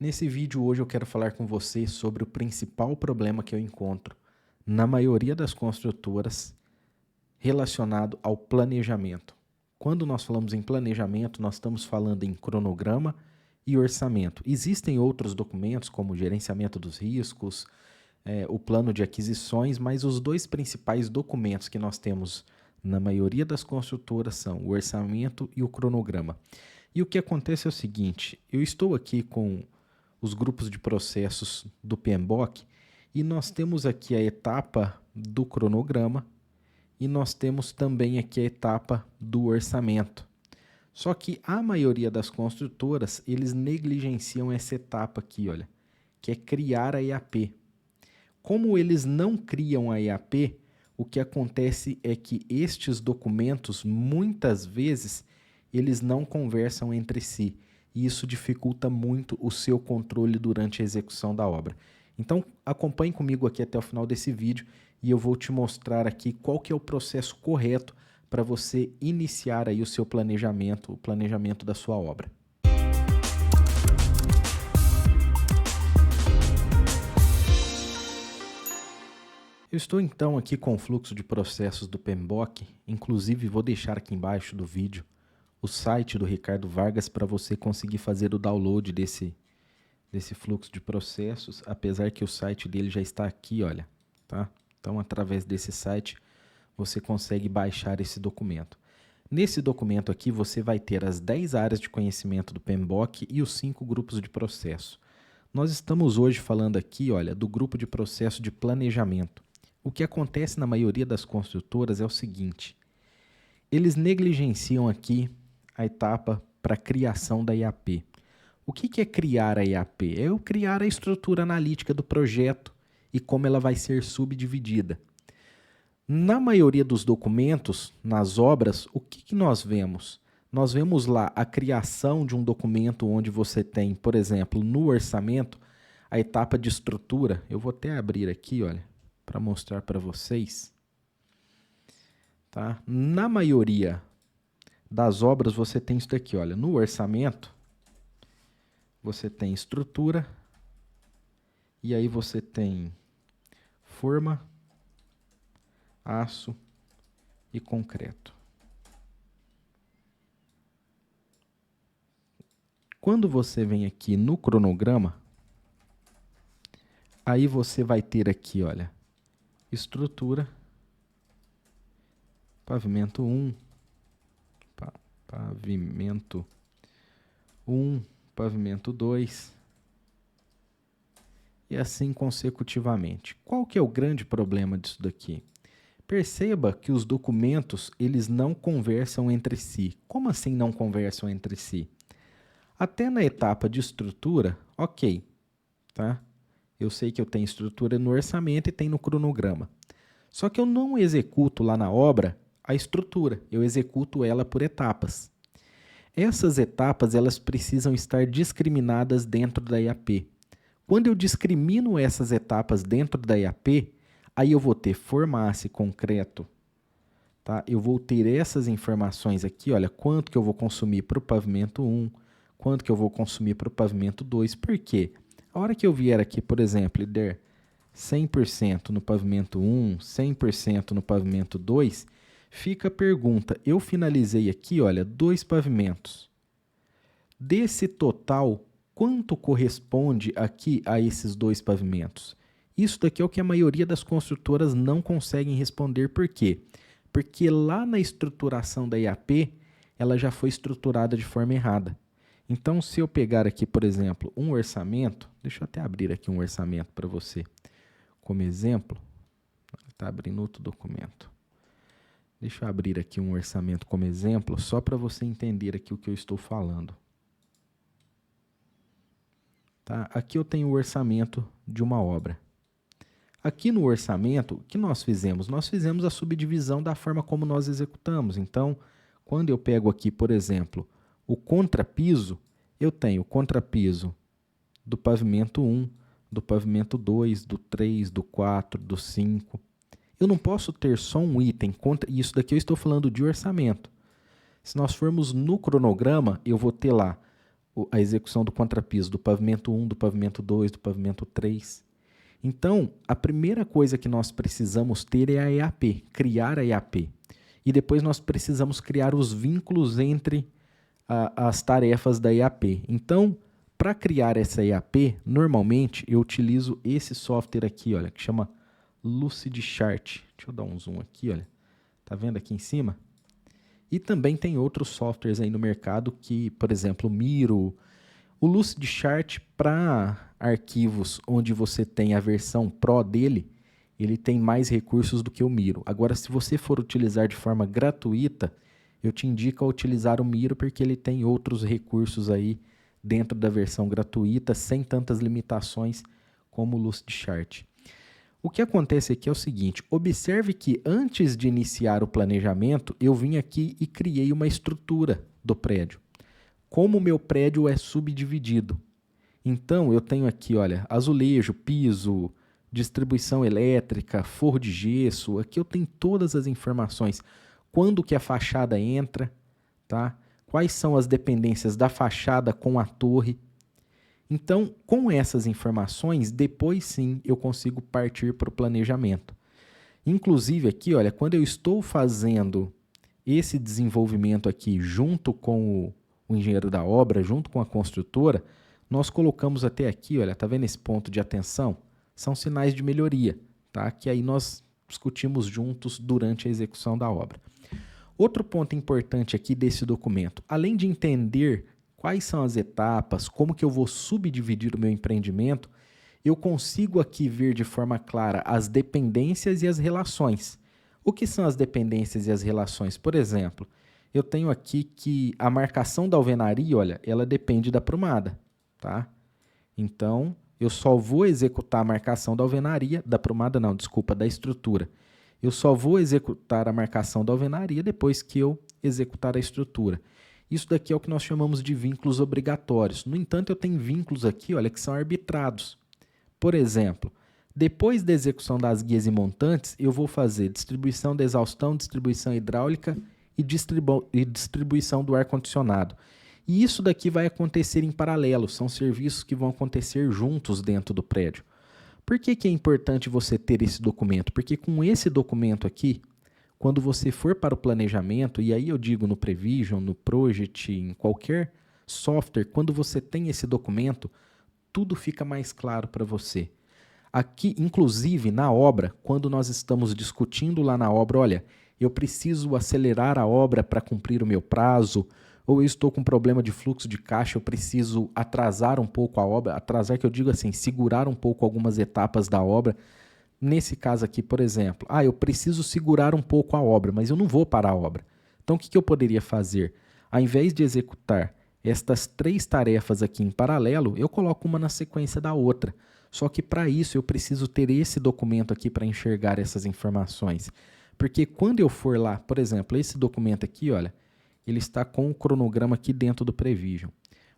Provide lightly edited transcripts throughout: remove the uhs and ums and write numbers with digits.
Nesse vídeo hoje eu quero falar com você sobre o principal problema que eu encontro na maioria das construtoras relacionado ao planejamento. Quando nós falamos em planejamento, nós estamos falando em cronograma e orçamento. Existem outros documentos como o gerenciamento dos riscos, o plano de aquisições, mas os dois principais documentos que nós temos na maioria das construtoras são o orçamento e o cronograma. E o que acontece é o seguinte, eu estou aqui com os grupos de processos do PMBOK e nós temos aqui a etapa do cronograma e nós temos também aqui a etapa do orçamento. Só que a maioria das construtoras, eles negligenciam essa etapa aqui, olha, que é criar a EAP. Como eles não criam a EAP, o que acontece é que estes documentos, muitas vezes, eles não conversam entre si. E isso dificulta muito o seu controle durante a execução da obra. Então, acompanhe comigo aqui até o final desse vídeo e eu vou te mostrar aqui qual que é o processo correto para você iniciar aí o seu planejamento, o planejamento da sua obra. Eu estou então aqui com o fluxo de processos do PMBOK, inclusive vou deixar aqui embaixo do vídeo o site do Ricardo Vargas para você conseguir fazer o download desse fluxo de processos, apesar que o site dele já está aqui, olha, tá? Então, através desse site, você consegue baixar esse documento. Nesse documento aqui, você vai ter as 10 áreas de conhecimento do PMBOK e os 5 grupos de processo. Nós estamos hoje falando aqui, olha, do grupo de processo de planejamento. O que acontece na maioria das construtoras é o seguinte, eles negligenciam aqui a etapa para a criação da EAP. O que é criar a EAP? É eu criar a estrutura analítica do projeto e como ela vai ser subdividida. Na maioria dos documentos, nas obras, o que nós vemos? Nós vemos lá a criação de um documento onde você tem, por exemplo, no orçamento, a etapa de estrutura. Eu vou até abrir aqui, olha, para mostrar para vocês. Tá? Na maioria das obras você tem isso daqui, olha, no orçamento você tem estrutura e aí você tem forma, aço e concreto. Quando você vem aqui no cronograma, aí você vai ter aqui, olha, estrutura, pavimento 1, pavimento 1, pavimento 2 e assim consecutivamente. Qual que é o grande problema disso daqui? Perceba que os documentos, eles não conversam entre si. Como assim não conversam entre si? Até na etapa de estrutura, ok, tá? Eu sei que eu tenho estrutura no orçamento e tem no cronograma. Só que eu não executo lá na obra a estrutura, eu executo ela por etapas. Essas etapas, elas precisam estar discriminadas dentro da EAP. Quando eu discrimino essas etapas dentro da EAP, aí eu vou ter forma-aço e concreto, tá? Eu vou ter essas informações aqui, olha, quanto que eu vou consumir para o pavimento 1, quanto que eu vou consumir para o pavimento 2, por quê? A hora que eu vier aqui, por exemplo, e der 100% no pavimento 1, 100% no pavimento 2, fica a pergunta, eu finalizei aqui, olha, 2 pavimentos. Desse total, quanto corresponde aqui a esses 2 pavimentos? Isso daqui é o que a maioria das construtoras não conseguem responder. Por quê? Porque lá na estruturação da EAP, ela já foi estruturada de forma errada. Então, se eu pegar aqui, por exemplo, um orçamento, deixa eu até abrir aqui um orçamento para você como exemplo. Está abrindo outro documento. Deixa eu abrir aqui um orçamento como exemplo, só para você entender aqui o que eu estou falando. Tá? Aqui eu tenho o orçamento de uma obra. Aqui no orçamento, o que nós fizemos? Nós fizemos a subdivisão da forma como nós executamos. Então, quando eu pego aqui, por exemplo, o contrapiso, eu tenho o contrapiso do pavimento 1, do pavimento 2, do 3, do 4, do 5. Eu não posso ter só um item, isso daqui eu estou falando de orçamento. Se nós formos no cronograma, eu vou ter lá a execução do contrapiso do pavimento 1, do pavimento 2, do pavimento 3. Então, a primeira coisa que nós precisamos ter é a EAP, criar a EAP. E depois nós precisamos criar os vínculos entre as tarefas da EAP. Então, para criar essa EAP, normalmente eu utilizo esse software aqui, olha, que chama Lucidchart. Deixa eu dar um zoom aqui, olha. Tá vendo aqui em cima? E também tem outros softwares aí no mercado que, por exemplo, o Miro. O Lucidchart, para arquivos onde você tem a versão Pro dele, ele tem mais recursos do que o Miro. Agora, se você for utilizar de forma gratuita, eu te indico a utilizar o Miro porque ele tem outros recursos aí dentro da versão gratuita, sem tantas limitações como o Lucidchart. O que acontece aqui é o seguinte, observe que antes de iniciar o planejamento, eu vim aqui e criei uma estrutura do prédio. Como o meu prédio é subdividido. Então, eu tenho aqui, olha, azulejo, piso, distribuição elétrica, forro de gesso. Aqui eu tenho todas as informações. Quando que a fachada entra, tá? Quais são as dependências da fachada com a torre. Então, com essas informações, depois sim eu consigo partir para o planejamento. Inclusive aqui, olha, quando eu estou fazendo esse desenvolvimento aqui junto com o engenheiro da obra, junto com a construtora, nós colocamos até aqui, olha, tá vendo esse ponto de atenção? São sinais de melhoria, tá? Que aí nós discutimos juntos durante a execução da obra. Outro ponto importante aqui desse documento, além de entender quais são as etapas, como que eu vou subdividir o meu empreendimento, eu consigo aqui ver de forma clara as dependências e as relações. O que são as dependências e as relações? Por exemplo, eu tenho aqui que a marcação da alvenaria, olha, ela depende da prumada, tá? Então, eu só vou executar a marcação da alvenaria, da prumada não, desculpa, da estrutura. Eu só vou executar a marcação da alvenaria depois que eu executar a estrutura. Isso daqui é o que nós chamamos de vínculos obrigatórios. No entanto, eu tenho vínculos aqui, olha, que são arbitrados. Por exemplo, depois da execução das guias e montantes, eu vou fazer distribuição da exaustão, distribuição hidráulica e distribuição do ar-condicionado. E isso daqui vai acontecer em paralelo, são serviços que vão acontecer juntos dentro do prédio. Por que que é importante você ter esse documento? Porque com esse documento aqui, quando você for para o planejamento, e aí eu digo no Prevision, no Project, em qualquer software, quando você tem esse documento, tudo fica mais claro para você. Aqui, inclusive, na obra, quando nós estamos discutindo lá na obra, olha, eu preciso acelerar a obra para cumprir o meu prazo, ou eu estou com problema de fluxo de caixa, eu preciso atrasar um pouco a obra, atrasar que eu digo assim, segurar um pouco algumas etapas da obra. Nesse caso aqui, por exemplo, eu preciso segurar um pouco a obra, mas eu não vou parar a obra. Então, o que eu poderia fazer? Ao invés de executar estas 3 tarefas aqui em paralelo, eu coloco uma na sequência da outra. Só que para isso eu preciso ter esse documento aqui para enxergar essas informações. Porque quando eu for lá, por exemplo, esse documento aqui, olha, ele está com o cronograma aqui dentro do Prevision.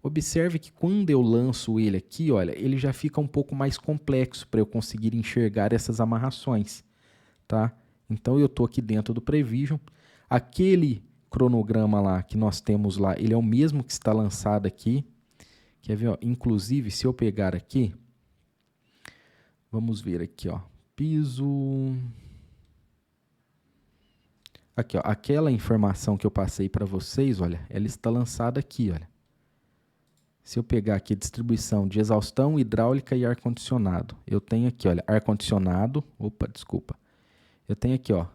Observe que quando eu lanço ele aqui, olha, ele já fica um pouco mais complexo para eu conseguir enxergar essas amarrações, tá? Então eu estou aqui dentro do Prevision. Aquele cronograma lá que nós temos lá, ele é o mesmo que está lançado aqui. Quer ver, ó? Inclusive, se eu pegar aqui, vamos ver aqui, ó, piso. Aqui, ó, aquela informação que eu passei para vocês, olha, ela está lançada aqui, olha. Se eu pegar aqui distribuição de exaustão, hidráulica e ar-condicionado, eu tenho aqui, olha, ar-condicionado, eu tenho aqui, ó,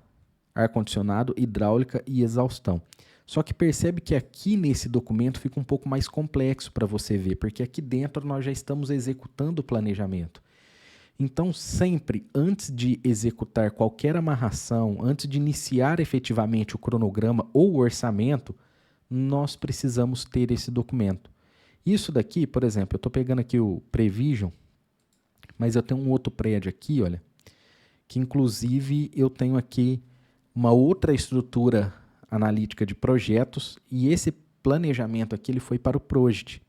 ar-condicionado, hidráulica e exaustão. Só que percebe que aqui nesse documento fica um pouco mais complexo para você ver, porque aqui dentro nós já estamos executando o planejamento. Então, sempre antes de executar qualquer amarração, antes de iniciar efetivamente o cronograma ou o orçamento, nós precisamos ter esse documento. Isso daqui, por exemplo, eu estou pegando aqui o Prevision, mas eu tenho um outro prédio aqui, olha, que inclusive eu tenho aqui uma outra estrutura analítica de projetos e esse planejamento aqui ele foi para o Project.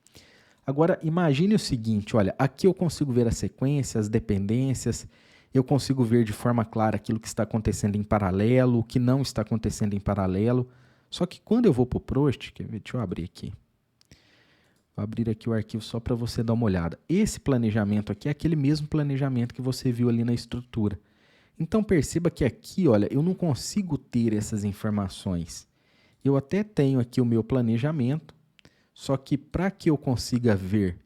Agora, imagine o seguinte, olha, aqui eu consigo ver a sequência, as dependências, eu consigo ver de forma clara aquilo que está acontecendo em paralelo, o que não está acontecendo em paralelo. Só que quando eu vou para o Project, quer ver, deixa eu abrir aqui. Vou abrir aqui o arquivo só para você dar uma olhada. Esse planejamento aqui é aquele mesmo planejamento que você viu ali na estrutura. Então perceba que aqui, olha, eu não consigo ter essas informações. Eu até tenho aqui o meu planejamento, só que para que eu consiga ver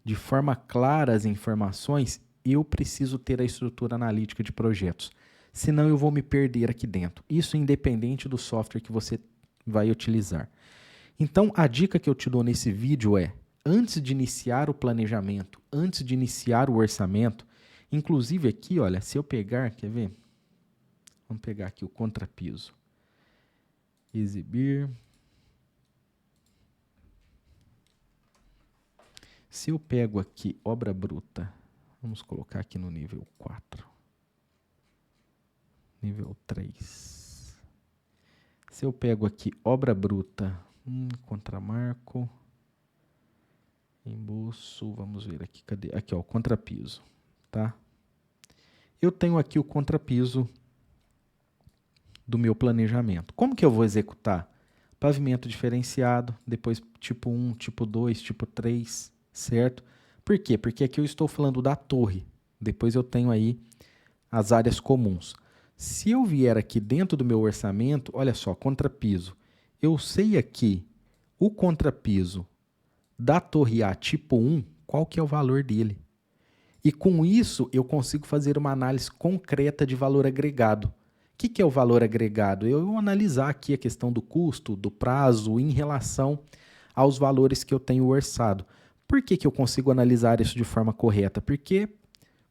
de forma clara as informações, eu preciso ter a estrutura analítica de projetos. Senão eu vou me perder aqui dentro. Isso independente do software que você vai utilizar. Então, a dica que eu te dou nesse vídeo é, antes de iniciar o planejamento, antes de iniciar o orçamento, inclusive aqui, olha, se eu pegar, quer ver? Vamos pegar aqui o contrapiso. Exibir. Se eu pego aqui obra bruta, vamos colocar aqui no nível 4. Nível 3. Se eu pego aqui obra bruta, contramarco, embolso, vamos ver aqui, cadê? Aqui, ó, contrapiso, tá? Eu tenho aqui o contrapiso do meu planejamento. Como que eu vou executar? Pavimento diferenciado, depois tipo 1, tipo 2, tipo 3, certo? Por quê? Porque aqui eu estou falando da torre. Depois eu tenho aí as áreas comuns. Se eu vier aqui dentro do meu orçamento, olha só, contrapiso. Eu sei aqui o contrapiso da torre A tipo 1, qual que é o valor dele. E com isso eu consigo fazer uma análise concreta de valor agregado. O que é o valor agregado? Eu vou analisar aqui a questão do custo, do prazo em relação aos valores que eu tenho orçado. Por que eu consigo analisar isso de forma correta? Porque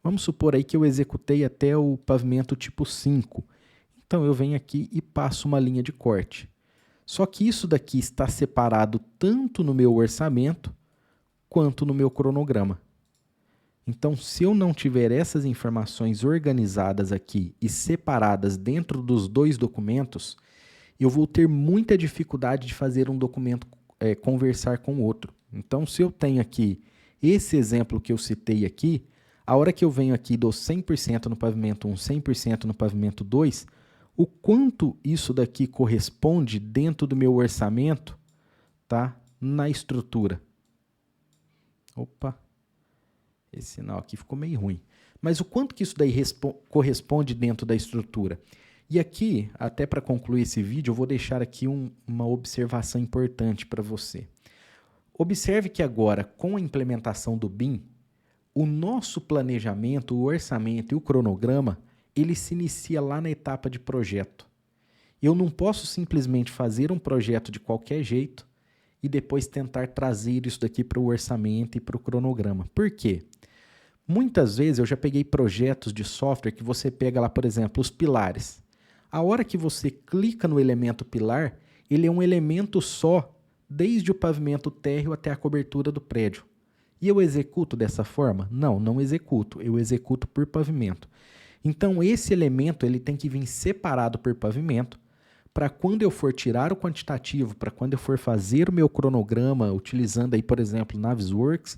vamos supor aí que eu executei até o pavimento tipo 5. Então eu venho aqui e passo uma linha de corte. Só que isso daqui está separado tanto no meu orçamento quanto no meu cronograma. Então, se eu não tiver essas informações organizadas aqui e separadas dentro dos dois documentos, eu vou ter muita dificuldade de fazer um documento conversar com o outro. Então, se eu tenho aqui esse exemplo que eu citei aqui, a hora que eu venho aqui e dou 100% no pavimento 1, 100% no pavimento 2, o quanto isso daqui corresponde dentro do meu orçamento, tá? Na estrutura. Opa! Esse sinal aqui ficou meio ruim. Mas o quanto que isso daí corresponde dentro da estrutura? E aqui, até para concluir esse vídeo, eu vou deixar aqui uma observação importante para você. Observe que agora, com a implementação do BIM, o nosso planejamento, o orçamento e o cronograma, ele se inicia lá na etapa de projeto. Eu não posso simplesmente fazer um projeto de qualquer jeito e depois tentar trazer isso daqui para o orçamento e para o cronograma. Por quê? Muitas vezes eu já peguei projetos de software que você pega lá, por exemplo, os pilares. A hora que você clica no elemento pilar, ele é um elemento só, desde o pavimento térreo até a cobertura do prédio. E eu executo dessa forma? Não, não executo. Eu executo por pavimento. Então, esse elemento ele tem que vir separado por pavimento, para quando eu for tirar o quantitativo, para quando eu for fazer o meu cronograma, utilizando aí, por exemplo, Navisworks,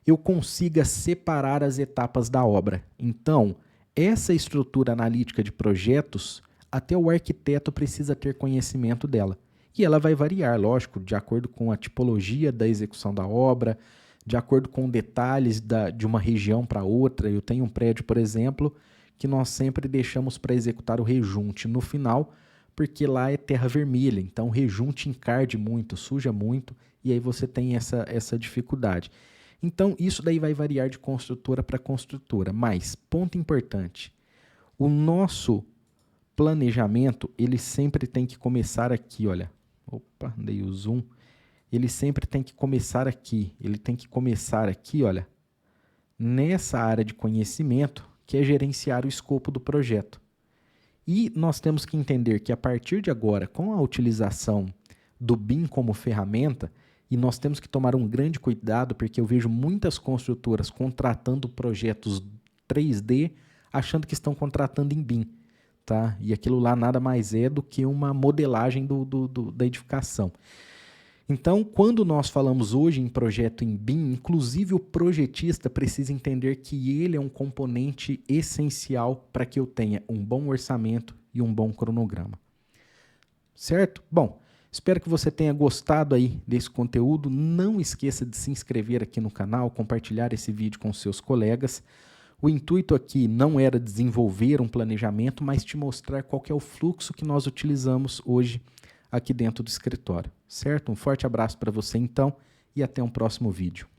eu consiga separar as etapas da obra. Então, essa estrutura analítica de projetos, até o arquiteto precisa ter conhecimento dela. E ela vai variar, lógico, de acordo com a tipologia da execução da obra, de acordo com detalhes de uma região para outra. Eu tenho um prédio, por exemplo, que nós sempre deixamos para executar o rejunte no final, porque lá é terra vermelha, então o rejunte encarde muito, suja muito, e aí você tem essa dificuldade. Então, isso daí vai variar de construtora para construtora. Mas, ponto importante, o nosso planejamento, ele sempre tem que começar aqui, olha. Opa, dei o zoom. Ele sempre tem que começar aqui. Ele tem que começar aqui, olha, nessa área de conhecimento, que é gerenciar o escopo do projeto. E nós temos que entender que a partir de agora, com a utilização do BIM como ferramenta, e nós temos que tomar um grande cuidado, porque eu vejo muitas construtoras contratando projetos 3D, achando que estão contratando em BIM, tá? E aquilo lá nada mais é do que uma modelagem da edificação. Então, quando nós falamos hoje em projeto em BIM, inclusive o projetista precisa entender que ele é um componente essencial para que eu tenha um bom orçamento e um bom cronograma. Certo? Bom, Espero que você tenha gostado aí desse conteúdo. Não esqueça de se inscrever aqui no canal, compartilhar esse vídeo com seus colegas. O intuito aqui não era desenvolver um planejamento, mas te mostrar qual que é o fluxo que nós utilizamos hoje aqui dentro do escritório, certo? Um forte abraço para você então e até um próximo vídeo.